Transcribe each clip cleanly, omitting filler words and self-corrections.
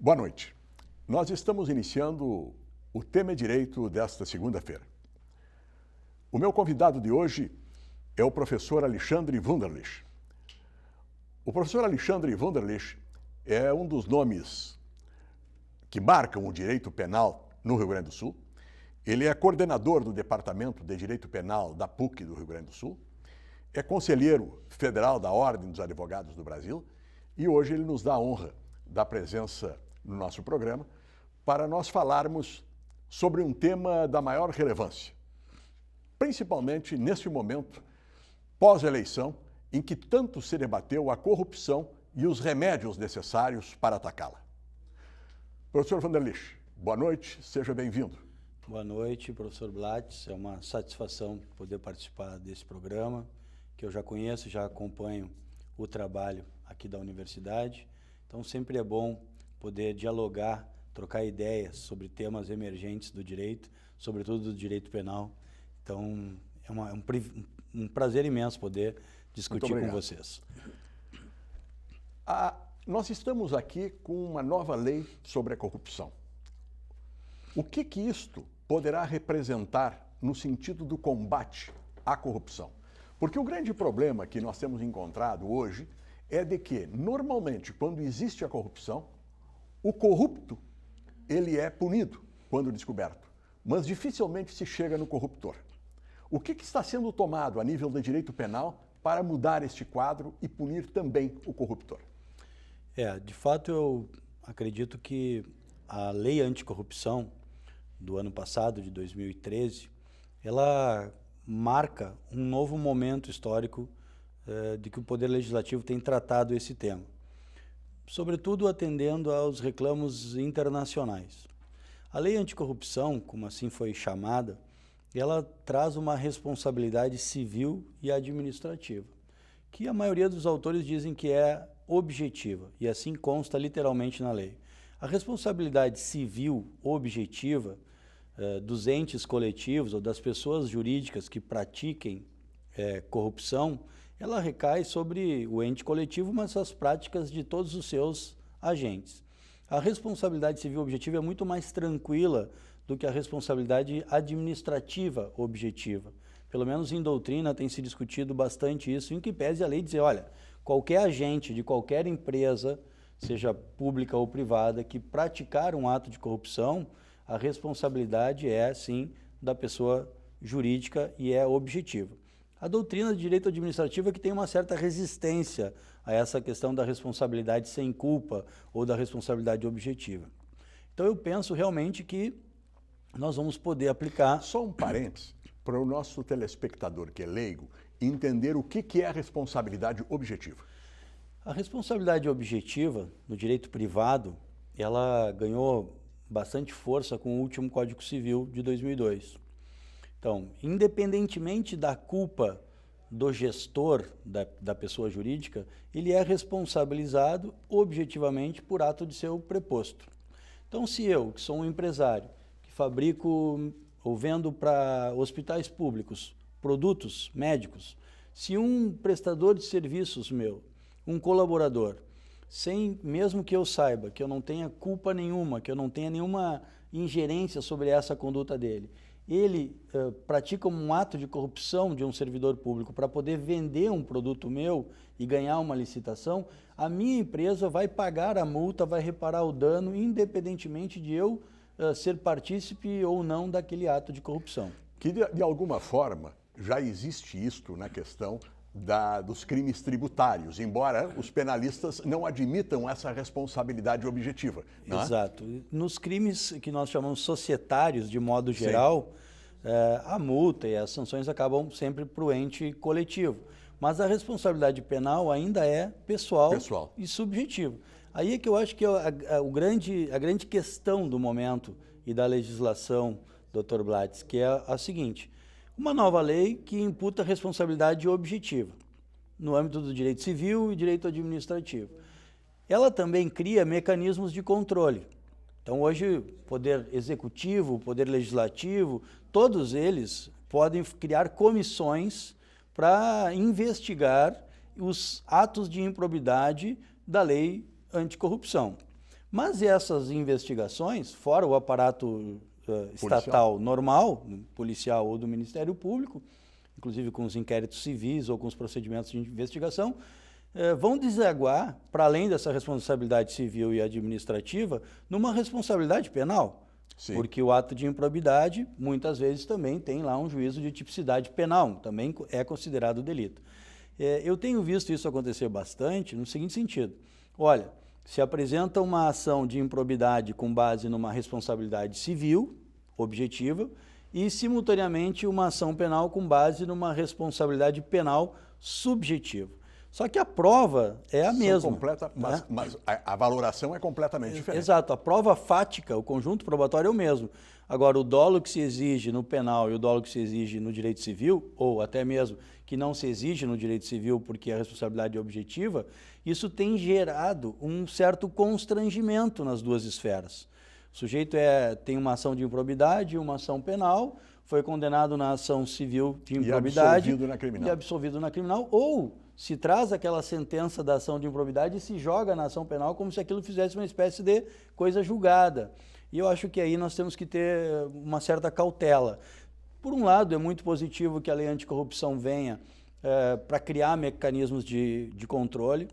Boa noite. Nós estamos iniciando o Tema é Direito desta segunda-feira. O meu convidado de hoje é o professor Alexandre Wunderlich. O professor Alexandre Wunderlich é um dos nomes que marcam o direito penal no Rio Grande do Sul. Ele é coordenador do Departamento de Direito Penal da PUC do Rio Grande do Sul, é conselheiro federal da Ordem dos Advogados do Brasil e hoje ele nos dá a honra da presença no nosso programa para nós falarmos sobre um tema da maior relevância, principalmente neste momento pós-eleição em que tanto se debateu a corrupção e os remédios necessários para atacá-la. Professor Wunderlich, boa noite, seja bem-vindo. Boa noite, professor Blatz. É uma satisfação poder participar desse programa, que eu já conheço, já acompanho o trabalho aqui da universidade. Então, sempre é bom poder dialogar, trocar ideias sobre temas emergentes do direito, sobretudo do direito penal. Então, é um prazer imenso poder discutir com vocês. Nós estamos aqui com uma nova lei sobre a corrupção. O que isto poderá representar no sentido do combate à corrupção? Porque o grande problema que nós temos encontrado hoje é de que, normalmente, quando existe a corrupção, o corrupto, ele é punido quando descoberto, mas dificilmente se chega no corruptor. O que está sendo tomado a nível de direito penal para mudar este quadro e punir também o corruptor? De fato, eu acredito que a lei anticorrupção do ano passado, de 2013, ela marca um novo momento histórico de que o Poder Legislativo tem tratado esse tema, sobretudo atendendo aos reclamos internacionais. A lei anticorrupção, como assim foi chamada, ela traz uma responsabilidade civil e administrativa, que a maioria dos autores dizem que é objetiva, e assim consta literalmente na lei. A responsabilidade civil objetiva dos entes coletivos ou das pessoas jurídicas que pratiquem corrupção, ela recai sobre o ente coletivo, mas as práticas de todos os seus agentes. A responsabilidade civil objetiva é muito mais tranquila do que a responsabilidade administrativa objetiva. Pelo menos em doutrina tem se discutido bastante isso, em que pese a lei dizer, olha, qualquer agente de qualquer empresa, seja pública ou privada, que praticar um ato de corrupção, a responsabilidade é, sim, da pessoa jurídica e é objetiva. A doutrina de direito administrativo é que tem uma certa resistência a essa questão da responsabilidade sem culpa ou da responsabilidade objetiva. Então, eu penso realmente que nós vamos poder aplicar... Só um parênteses, para o nosso telespectador que é leigo, entender o que é a responsabilidade objetiva. A responsabilidade objetiva no direito privado, ela ganhou bastante força com o último Código Civil de 2002. Então, independentemente da culpa do gestor da pessoa jurídica, ele é responsabilizado objetivamente por ato de seu preposto. Então, se eu, que sou um empresário, que fabrico ou vendo para hospitais públicos produtos médicos, se um prestador de serviços meu, um colaborador, mesmo que eu saiba que eu não tenha culpa nenhuma, que eu não tenha nenhuma ingerência sobre essa conduta dele, ele pratica um ato de corrupção de um servidor público para poder vender um produto meu e ganhar uma licitação, a minha empresa vai pagar a multa, vai reparar o dano, independentemente de eu ser partícipe ou não daquele ato de corrupção. Que, de alguma forma, já existe isto na questão dos crimes tributários, embora os penalistas não admitam essa responsabilidade objetiva. Não é? Exato. Nos crimes que nós chamamos societários, de modo geral, a multa e as sanções acabam sempre para o ente coletivo. Mas a responsabilidade penal ainda é pessoal. E subjetiva. Aí é que eu acho que a grande questão do momento e da legislação, Dr. Blatz, que é a seguinte: uma nova lei que imputa responsabilidade objetiva no âmbito do direito civil e direito administrativo. Ela também cria mecanismos de controle. Então, hoje, o Poder Executivo, o Poder Legislativo, todos eles podem criar comissões para investigar os atos de improbidade da lei anticorrupção. Mas essas investigações, fora o aparato estatal normal, policial ou do Ministério Público, inclusive com os inquéritos civis ou com os procedimentos de investigação, vão desaguar, para além dessa responsabilidade civil e administrativa, numa responsabilidade penal. Sim. Porque o ato de improbidade, muitas vezes, também tem lá um juízo de tipicidade penal, também é considerado delito. Eu tenho visto isso acontecer bastante no seguinte sentido. Olha, se apresenta uma ação de improbidade com base numa responsabilidade civil, objetiva, e, simultaneamente, uma ação penal com base numa responsabilidade penal subjetiva. Só que a prova é a mesma. Completa, mas a valoração é completamente diferente. Exato, a prova fática, o conjunto probatório é o mesmo. Agora, o dolo que se exige no penal e o dolo que se exige no direito civil, ou até mesmo que não se exige no direito civil porque a responsabilidade é objetiva, isso tem gerado um certo constrangimento nas duas esferas. O sujeito tem uma ação de improbidade, uma ação penal, foi condenado na ação civil de improbidade e absolvido na criminal, ou se traz aquela sentença da ação de improbidade e se joga na ação penal como se aquilo fizesse uma espécie de coisa julgada. E eu acho que aí nós temos que ter uma certa cautela. Por um lado, é muito positivo que a lei anticorrupção venha para criar mecanismos de controle.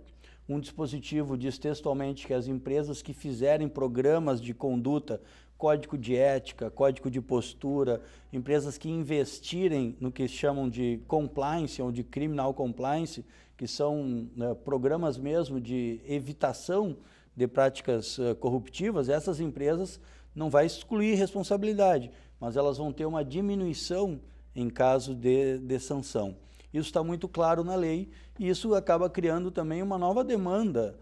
Um dispositivo diz textualmente que as empresas que fizerem programas de conduta, código de ética, código de postura, empresas que investirem no que chamam de compliance ou de criminal compliance, que são programas mesmo de evitação de práticas corruptivas, essas empresas não vai excluir responsabilidade, mas elas vão ter uma diminuição em caso de sanção. Isso está muito claro na lei e isso acaba criando também uma nova demanda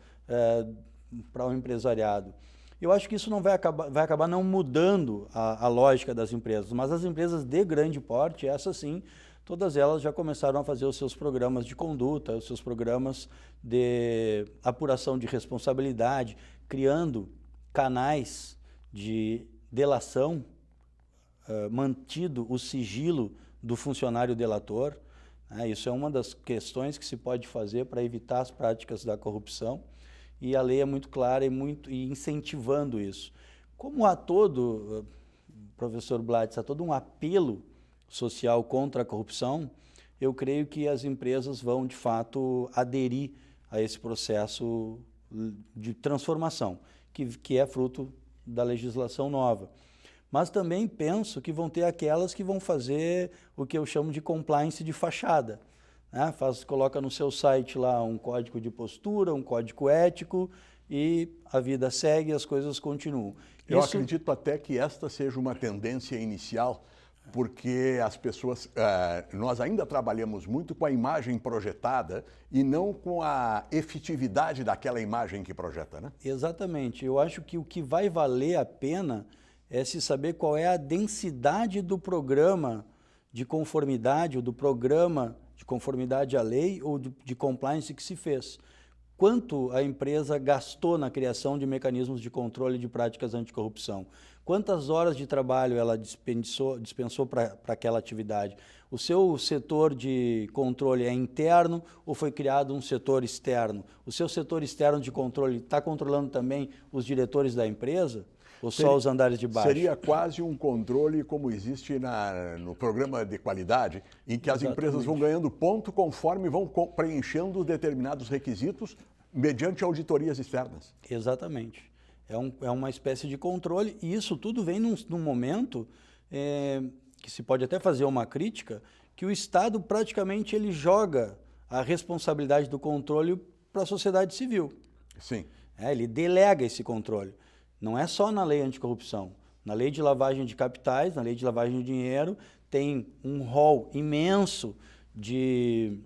para o empresariado. Eu acho que isso não vai acabar não mudando a lógica das empresas, mas as empresas de grande porte, essas sim, todas elas já começaram a fazer os seus programas de conduta, os seus programas de apuração de responsabilidade, criando canais de delação, mantido o sigilo do funcionário delator. Isso é uma das questões que se pode fazer para evitar as práticas da corrupção. E a lei é muito clara e incentivando isso. Como há todo, professor Blatz, há todo um apelo social contra a corrupção, eu creio que as empresas vão, de fato, aderir a esse processo de transformação, que é fruto da legislação nova. Mas também penso que vão ter aquelas que vão fazer o que eu chamo de compliance de fachada. Coloca no seu site lá um código de postura, um código ético e a vida segue e as coisas continuam. Eu acredito até que esta seja uma tendência inicial, porque as pessoas, nós ainda trabalhamos muito com a imagem projetada e não com a efetividade daquela imagem que projeta, né? Exatamente. Eu acho que o que vai valer a pena é se saber qual é a densidade do programa de conformidade ou do programa de conformidade à lei ou de compliance que se fez. Quanto a empresa gastou na criação de mecanismos de controle de práticas anticorrupção? Quantas horas de trabalho ela dispensou para aquela atividade? O seu setor de controle é interno ou foi criado um setor externo? O seu setor externo de controle está controlando também os diretores da empresa? Ou só os andares de baixo? Seria quase um controle como existe no programa de qualidade, em que as empresas vão ganhando ponto conforme vão preenchendo determinados requisitos mediante auditorias externas. Exatamente. É uma espécie de controle e isso tudo vem num momento que se pode até fazer uma crítica, que o Estado praticamente ele joga a responsabilidade do controle para a sociedade civil. Sim. Ele delega esse controle. Não é só na lei anticorrupção. Na lei de lavagem de capitais, na lei de lavagem de dinheiro, tem um rol imenso de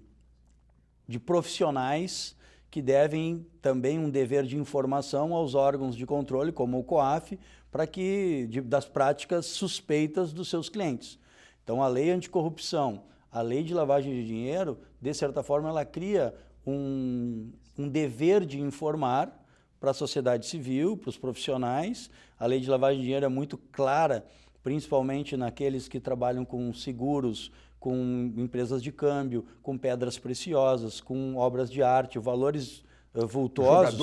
profissionais que devem também um dever de informação aos órgãos de controle, como o COAF, das práticas suspeitas dos seus clientes. Então, a lei anticorrupção, a lei de lavagem de dinheiro, de certa forma, ela cria um dever de informar para a sociedade civil, para os profissionais. A lei de lavagem de dinheiro é muito clara, principalmente naqueles que trabalham com seguros, com empresas de câmbio, com pedras preciosas, com obras de arte, valores vultuosos.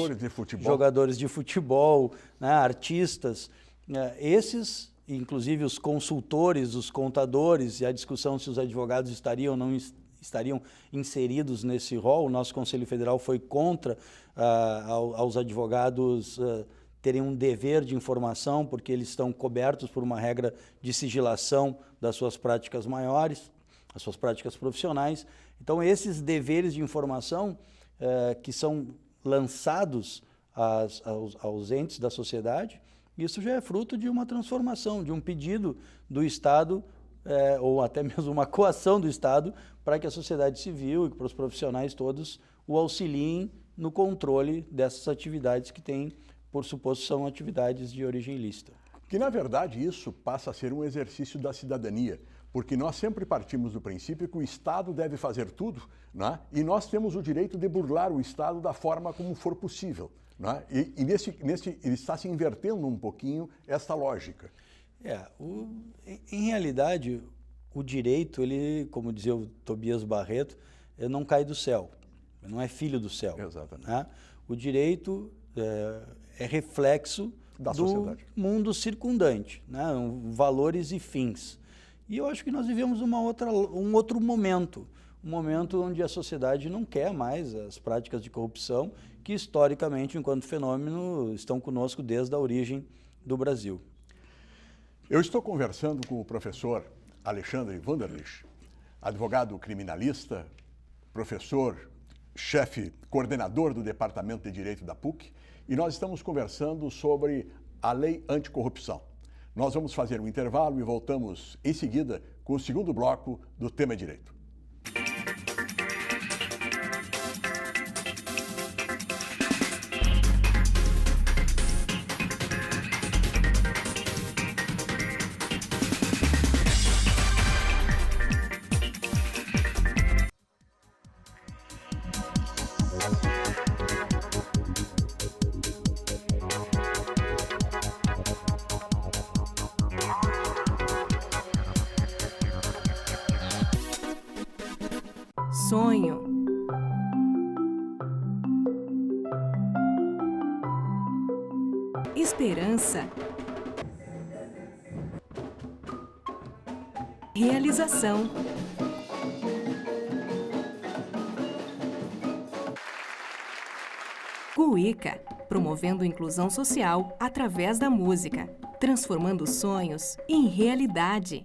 Jogadores de futebol, né, artistas. Esses, inclusive os consultores, os contadores, e a discussão se os advogados estariam ou não estariam inseridos nesse rol. O nosso Conselho Federal foi contra aos advogados terem um dever de informação, porque eles estão cobertos por uma regra de sigilação das suas práticas maiores, as suas práticas profissionais. Então, esses deveres de informação que são lançados aos entes da sociedade, isso já é fruto de uma transformação, de um pedido do Estado, ou até mesmo uma coação do Estado, para que a sociedade civil e para os profissionais todos o auxiliem no controle dessas atividades que têm, por suposto, são atividades de origem ilícita. Que, na verdade, isso passa a ser um exercício da cidadania, porque nós sempre partimos do princípio que o Estado deve fazer tudo, né? E nós temos o direito de burlar o Estado da forma como for possível. Né? E ele está se invertendo um pouquinho essa lógica. Em realidade, o direito, ele, como dizia o Tobias Barreto, não cai do céu, não é filho do céu. Exatamente. Né? O direito é reflexo da do sociedade, mundo circundante, né? Valores e fins. E eu acho que nós vivemos um outro momento, um momento onde a sociedade não quer mais as práticas de corrupção que, historicamente, enquanto fenômeno, estão conosco desde a origem do Brasil. Eu estou conversando com o professor Alexandre Wunderlich, advogado criminalista, professor, chefe, coordenador do Departamento de Direito da PUC, e nós estamos conversando sobre a Lei Anticorrupção. Nós vamos fazer um intervalo e voltamos em seguida com o segundo bloco do Tema Direito. Sonho. Esperança. Realização. Cuíca, promovendo inclusão social através da música, transformando sonhos em realidade.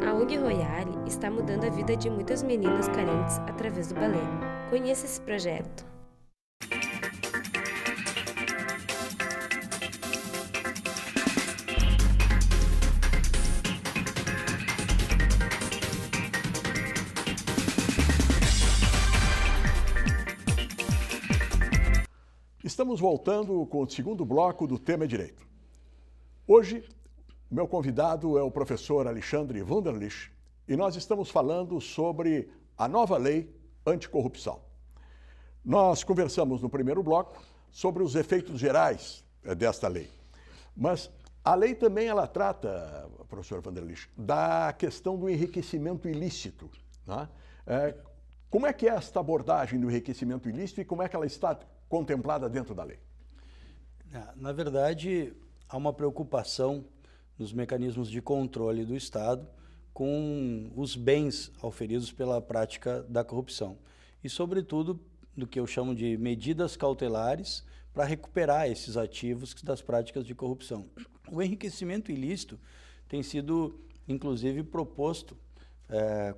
A ONG Royale está mudando a vida de muitas meninas carentes através do balé. Conheça esse projeto. Estamos voltando com o segundo bloco do Tema Direito. Hoje, meu convidado é o professor Alexandre Wunderlich e nós estamos falando sobre a nova lei anticorrupção. Nós conversamos no primeiro bloco sobre os efeitos gerais desta lei, mas a lei também ela trata, professor Wunderlich, da questão do enriquecimento ilícito. Né? Como é que é esta abordagem do enriquecimento ilícito e como é que ela está contemplada dentro da lei? Na verdade, há uma preocupação nos mecanismos de controle do Estado com os bens auferidos pela prática da corrupção. E, sobretudo, do que eu chamo de medidas cautelares para recuperar esses ativos das práticas de corrupção. O enriquecimento ilícito tem sido, inclusive, proposto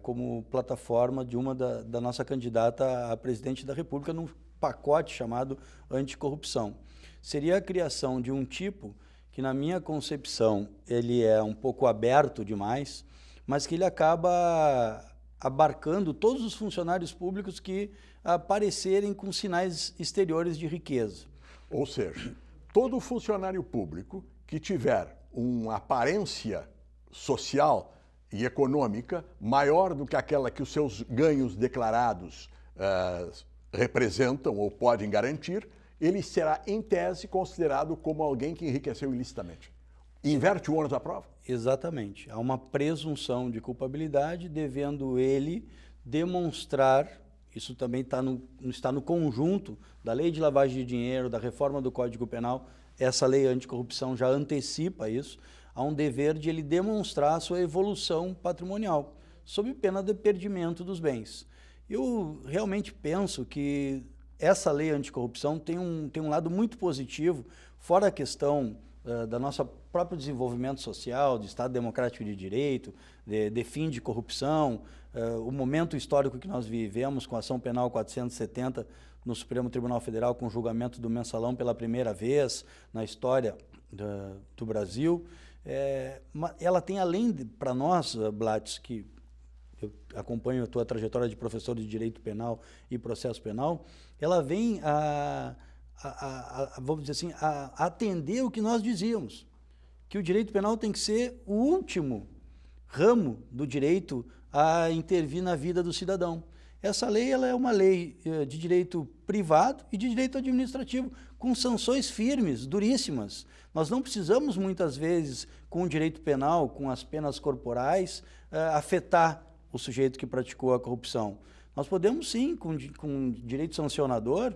como plataforma de uma da nossa candidata a presidente da República num pacote chamado anticorrupção. Seria a criação de um tipo que, na minha concepção, ele é um pouco aberto demais, mas que ele acaba abarcando todos os funcionários públicos que aparecerem com sinais exteriores de riqueza. Ou seja, todo funcionário público que tiver uma aparência social e econômica maior do que aquela que os seus ganhos declarados representam ou podem garantir, ele será, em tese, considerado como alguém que enriqueceu ilicitamente. Inverte o ônus da prova? Exatamente. Há uma presunção de culpabilidade, devendo ele demonstrar, isso também está no conjunto da lei de lavagem de dinheiro, da reforma do Código Penal, essa lei anticorrupção já antecipa isso, há um dever de ele demonstrar a sua evolução patrimonial, sob pena de perdimento dos bens. Eu realmente penso que essa lei anticorrupção tem um lado muito positivo, fora a questão da nossa próprio desenvolvimento social, de Estado Democrático de Direito, de fim de corrupção, o momento histórico que nós vivemos com a ação penal 470 no Supremo Tribunal Federal, com o julgamento do mensalão pela primeira vez na história do Brasil. Ela tem, além para nós, Blattes, que eu acompanho a tua trajetória de professor de Direito Penal e Processo Penal, ela vem vamos dizer assim, a atender o que nós dizíamos, que o direito penal tem que ser o último ramo do direito a intervir na vida do cidadão. Essa lei ela é uma lei de direito privado e de direito administrativo, com sanções firmes, duríssimas. Nós não precisamos, muitas vezes, com o direito penal, com as penas corporais, afetar o sujeito que praticou a corrupção. Nós podemos, sim, com direito sancionador,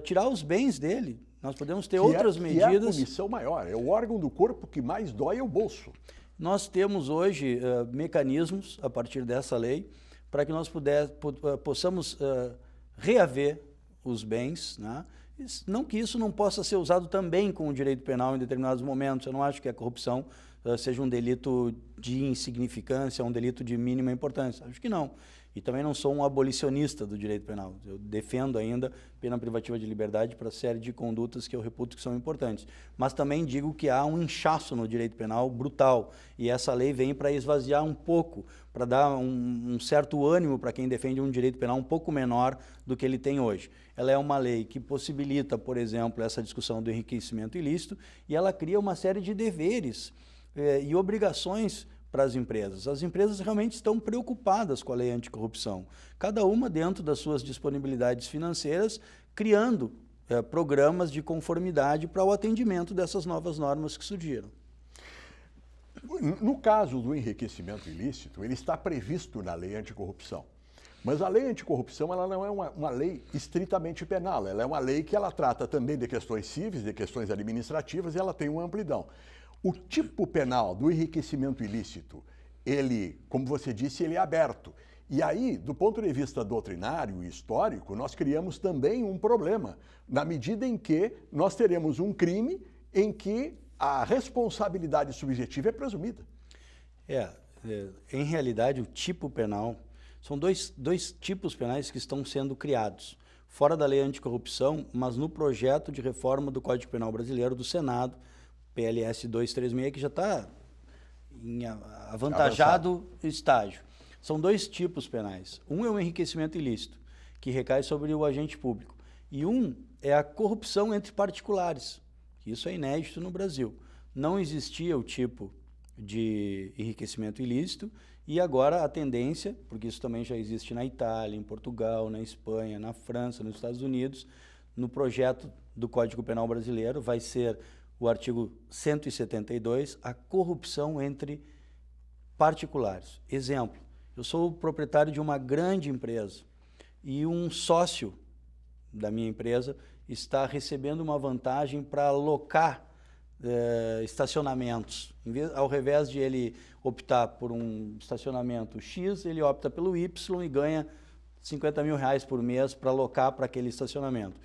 tirar os bens dele. Nós podemos ter outras medidas. É a punição maior, é o órgão do corpo que mais dói é o bolso. Nós temos hoje mecanismos, a partir dessa lei, para que nós possamos reaver os bens, né? Não que isso não possa ser usado também com o direito penal em determinados momentos. Eu não acho que a corrupção seja um delito de insignificância, um delito de mínima importância. Acho que não. E também não sou um abolicionista do direito penal. Eu defendo ainda pena privativa de liberdade para série de condutas que eu reputo que são importantes. Mas também digo que há um inchaço no direito penal brutal. E essa lei vem para esvaziar um pouco, para dar um certo ânimo para quem defende um direito penal um pouco menor do que ele tem hoje. Ela é uma lei que possibilita, por exemplo, essa discussão do enriquecimento ilícito, e ela cria uma série de deveres e obrigações para as empresas. As empresas realmente estão preocupadas com a lei anticorrupção, cada uma dentro das suas disponibilidades financeiras, criando programas de conformidade para o atendimento dessas novas normas que surgiram. No caso do enriquecimento ilícito, ele está previsto na lei anticorrupção. Mas a lei anticorrupção ela não é uma lei estritamente penal, ela é uma lei que ela trata também de questões cíveis, de questões administrativas, e ela tem uma amplidão. O tipo penal do enriquecimento ilícito, ele, como você disse, ele é aberto. E aí, do ponto de vista doutrinário e histórico, nós criamos também um problema, na medida em que nós teremos um crime em que a responsabilidade subjetiva é presumida. Em realidade, o tipo penal, são dois tipos penais que estão sendo criados, fora da lei anticorrupção, mas no projeto de reforma do Código Penal Brasileiro do Senado, PLS 236, que já está em avantajado estágio. São dois tipos penais. Um é o enriquecimento ilícito, que recai sobre o agente público. E um é a corrupção entre particulares. Isso é inédito no Brasil. Não existia o tipo de enriquecimento ilícito e agora a tendência, porque isso também já existe na Itália, em Portugal, na Espanha, na França, nos Estados Unidos, no projeto do Código Penal Brasileiro vai ser o artigo 172, a corrupção entre particulares. Exemplo, eu sou o proprietário de uma grande empresa e um sócio da minha empresa está recebendo uma vantagem para alocar estacionamentos. Ao invés de ele optar por um estacionamento X, ele opta pelo Y e ganha R$50 mil por mês para alocar para aquele estacionamento.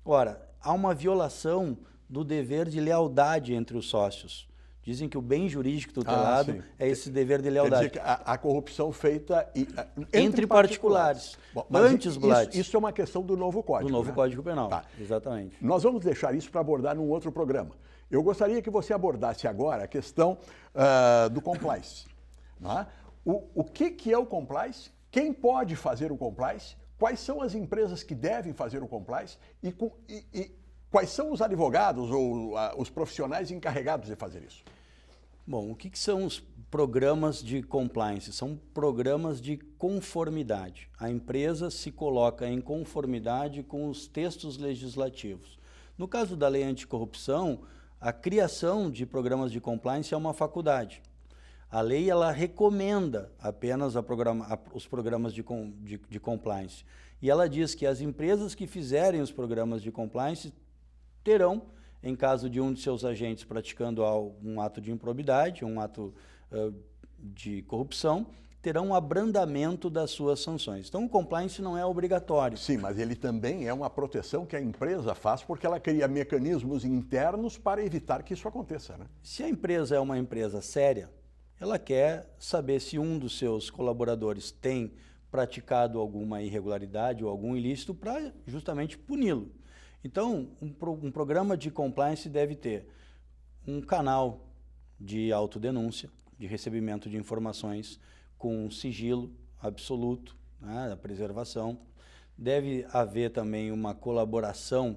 Ora, há uma violação do dever de lealdade entre os sócios. Dizem que o bem jurídico tutelado é esse dever de lealdade. Quer dizer que a corrupção feita entre particulares. Bom, Antes, Blattes. Isso é uma questão do novo Código. Do novo Código Penal, tá. Exatamente. Nós vamos deixar isso para abordar num outro programa. Eu gostaria que você abordasse agora a questão do compliance. Não é? O que é o compliance? Quem pode fazer o compliance? Quais são as empresas que devem fazer o compliance? E quais são os advogados ou os profissionais encarregados de fazer isso? Bom, o que são os programas de compliance? São programas de conformidade. A empresa se coloca em conformidade com os textos legislativos. No caso da lei anticorrupção, a criação de programas de compliance é uma faculdade. A lei ela recomenda apenas os programas de compliance. E ela diz que as empresas que fizerem os programas de compliance terão, em caso de um de seus agentes praticando um ato de improbidade, um ato de corrupção, terão um abrandamento das suas sanções. Então, o compliance não é obrigatório. Sim, mas ele também é uma proteção que a empresa faz porque ela cria mecanismos internos para evitar que isso aconteça, né? Se a empresa é uma empresa séria, ela quer saber se um dos seus colaboradores tem praticado alguma irregularidade ou algum ilícito para justamente puni-lo. Então, um programa de compliance deve ter um canal de autodenúncia, de recebimento de informações com sigilo absoluto, né, a preservação. Deve haver também uma colaboração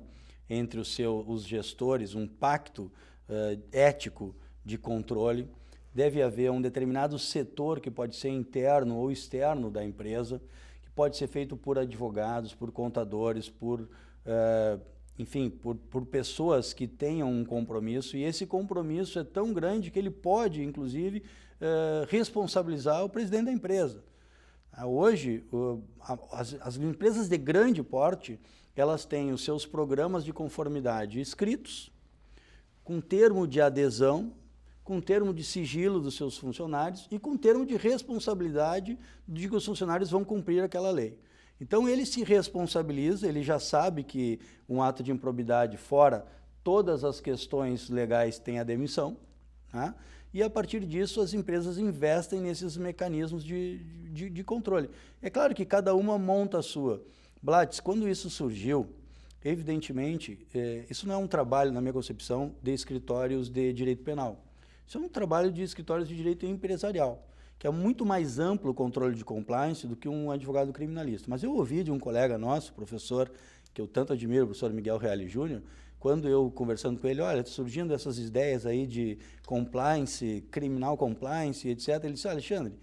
entre os gestores, um pacto ético de controle. Deve haver um determinado setor que pode ser interno ou externo da empresa, que pode ser feito por advogados, por contadores, enfim, por pessoas que tenham um compromisso, e esse compromisso é tão grande que ele pode, inclusive, responsabilizar o presidente da empresa. Hoje, as empresas de grande porte, elas têm os seus programas de conformidade escritos, com termo de adesão, com termo de sigilo dos seus funcionários e com termo de responsabilidade de que os funcionários vão cumprir aquela lei. Então, ele se responsabiliza, ele já sabe que um ato de improbidade fora todas as questões legais tem a demissão, né? E, a partir disso, as empresas investem nesses mecanismos de controle. É claro que cada uma monta a sua. Blatz, quando isso surgiu, evidentemente, isso não é um trabalho, na minha concepção, de escritórios de direito penal. Isso é um trabalho de escritórios de direito empresarial, que é muito mais amplo o controle de compliance do que um advogado criminalista. Mas eu ouvi de um colega nosso, professor, que eu tanto admiro, o professor Miguel Reale Júnior, quando eu conversando com ele, olha, surgindo essas ideias aí de compliance, criminal compliance, etc. Ele disse, Alexandre,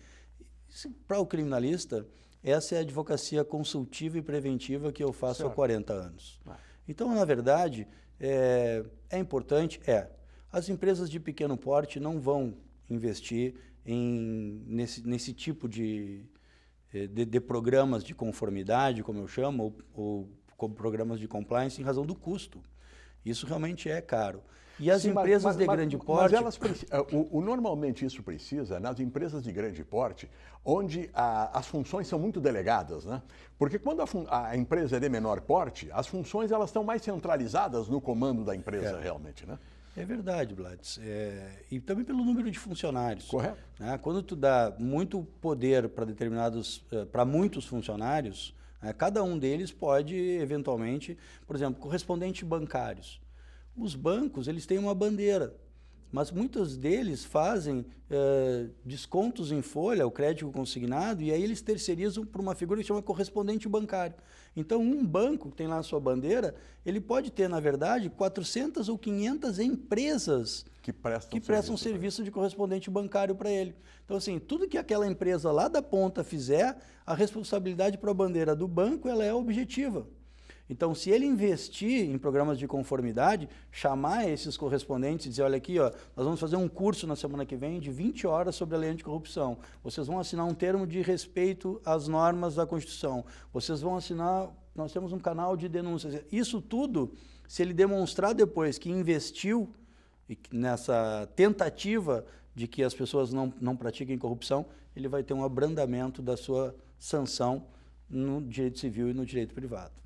para o criminalista, essa é a advocacia consultiva e preventiva que eu faço há 40 anos. Então, na verdade, é importante, as empresas de pequeno porte não vão investir nesse tipo de programas de conformidade, como eu chamo, ou como programas de compliance, em razão do custo. Isso realmente é caro. E as empresas de grande porte... Mas normalmente isso precisa nas empresas de grande porte, onde as funções são muito delegadas, né? Porque quando a empresa é de menor porte, as funções elas estão mais centralizadas no comando da empresa, realmente, né? É verdade, Blatz. E também pelo número de funcionários. Correto. Né? Quando tu dá muito poder para muitos funcionários, cada um deles pode, eventualmente, por exemplo, correspondentes bancários. Os bancos, eles têm uma bandeira, mas muitos deles fazem descontos em folha, o crédito consignado, e aí eles terceirizam para uma figura que chama correspondente bancário. Então, um banco que tem lá a sua bandeira, ele pode ter, na verdade, 400 ou 500 empresas que prestam serviço de correspondente bancário para ele. Então, assim, tudo que aquela empresa lá da ponta fizer, a responsabilidade para a bandeira do banco ela é objetiva. Então, se ele investir em programas de conformidade, chamar esses correspondentes e dizer, olha aqui, ó, nós vamos fazer um curso na semana que vem de 20 horas sobre a lei anticorrupção. Vocês vão assinar um termo de respeito às normas da Constituição. Vocês vão assinar, nós temos um canal de denúncias. Isso tudo, se ele demonstrar depois que investiu nessa tentativa de que as pessoas não pratiquem corrupção, ele vai ter um abrandamento da sua sanção no direito civil e no direito privado.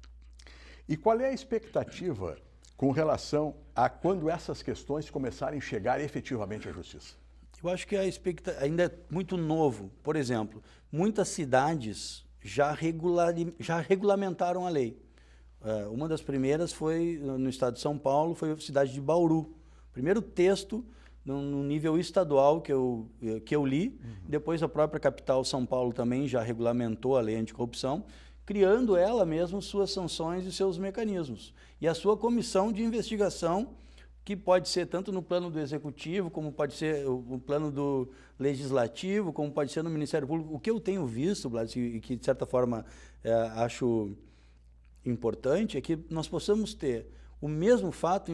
E qual é a expectativa com relação a quando essas questões começarem a chegar efetivamente à justiça? Eu acho que ainda é muito novo. Por exemplo, muitas cidades já regulamentaram a lei. Uma das primeiras foi, no estado de São Paulo, foi a cidade de Bauru. Primeiro texto no nível estadual que eu li, depois a própria capital, São Paulo, também já regulamentou a lei anticorrupção, criando ela mesma suas sanções e seus mecanismos. E a sua comissão de investigação, que pode ser tanto no plano do executivo, como pode ser o plano do legislativo, como pode ser no Ministério Público. O que eu tenho visto, Blas, e que de certa forma acho importante, é que nós possamos ter o mesmo fato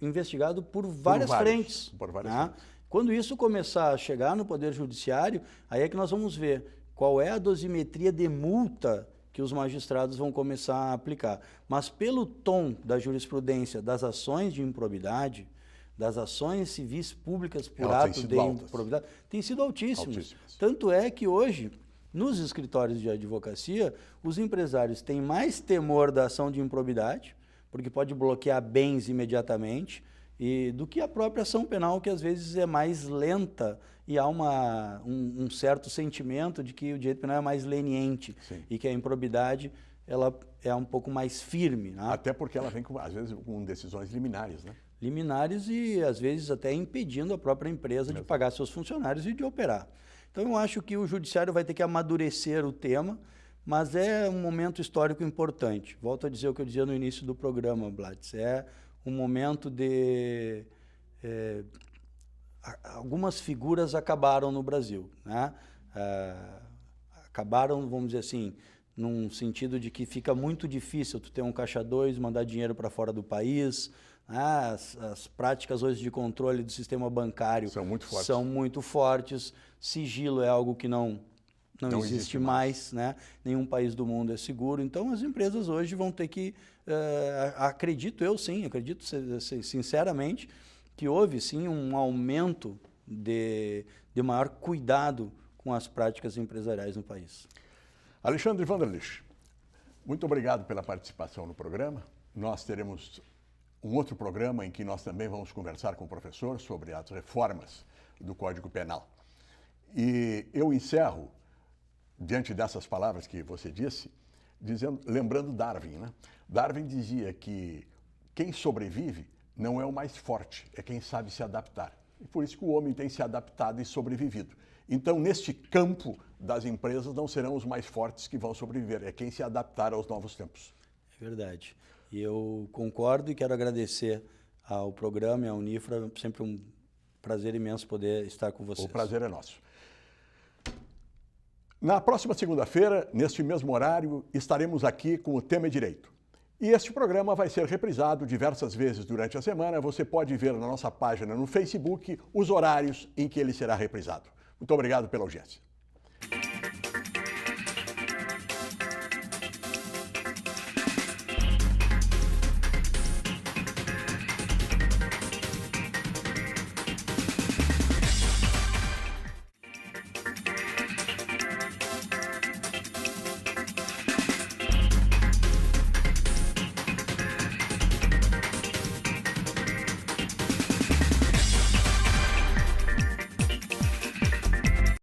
investigado por várias frentes. Por várias né? frentes. Quando isso começar a chegar no Poder Judiciário, aí é que nós vamos ver qual é a dosimetria de multa que os magistrados vão começar a aplicar. Mas pelo tom da jurisprudência das ações de improbidade, das ações civis públicas por ato de improbidade, tem sido altíssimos. Tanto é que hoje, nos escritórios de advocacia, os empresários têm mais temor da ação de improbidade, porque pode bloquear bens imediatamente, do que a própria ação penal, que às vezes é mais lenta e há um certo sentimento de que o direito penal é mais leniente. Sim. E que a improbidade ela é um pouco mais firme. Né? Até porque ela vem, às vezes, com decisões liminares, né? Liminares e, às vezes, até impedindo a própria empresa de pagar seus funcionários e de operar. Então, eu acho que o judiciário vai ter que amadurecer o tema, mas é um momento histórico importante. Volto a dizer o que eu dizia no início do programa, Blatz. É um momento de... algumas figuras acabaram no Brasil. Né? Acabaram, vamos dizer assim, num sentido de que fica muito difícil tu ter um caixa 2, mandar dinheiro para fora do país. As práticas hoje de controle do sistema bancário são muito fortes. Sigilo é algo que não existe mais, né? Nenhum país do mundo é seguro. Então, as empresas hoje vão ter que... acredito sinceramente que houve, sim, um aumento de maior cuidado com as práticas empresariais no país. Alexandre Wunderlich, muito obrigado pela participação no programa. Nós teremos um outro programa em que nós também vamos conversar com o professor sobre as reformas do Código Penal. E eu encerro, diante dessas palavras que você disse, lembrando Darwin, né? Darwin dizia que quem sobrevive não é o mais forte, é quem sabe se adaptar. E por isso que o homem tem se adaptado e sobrevivido. Então, neste campo das empresas, não serão os mais fortes que vão sobreviver, é quem se adaptar aos novos tempos. É verdade. E eu concordo e quero agradecer ao programa e à Unifra, sempre um prazer imenso poder estar com vocês. O prazer é nosso. Na próxima segunda-feira, neste mesmo horário, estaremos aqui com o Tema Direito. E este programa vai ser reprisado diversas vezes durante a semana. Você pode ver na nossa página no Facebook os horários em que ele será reprisado. Muito obrigado pela audiência.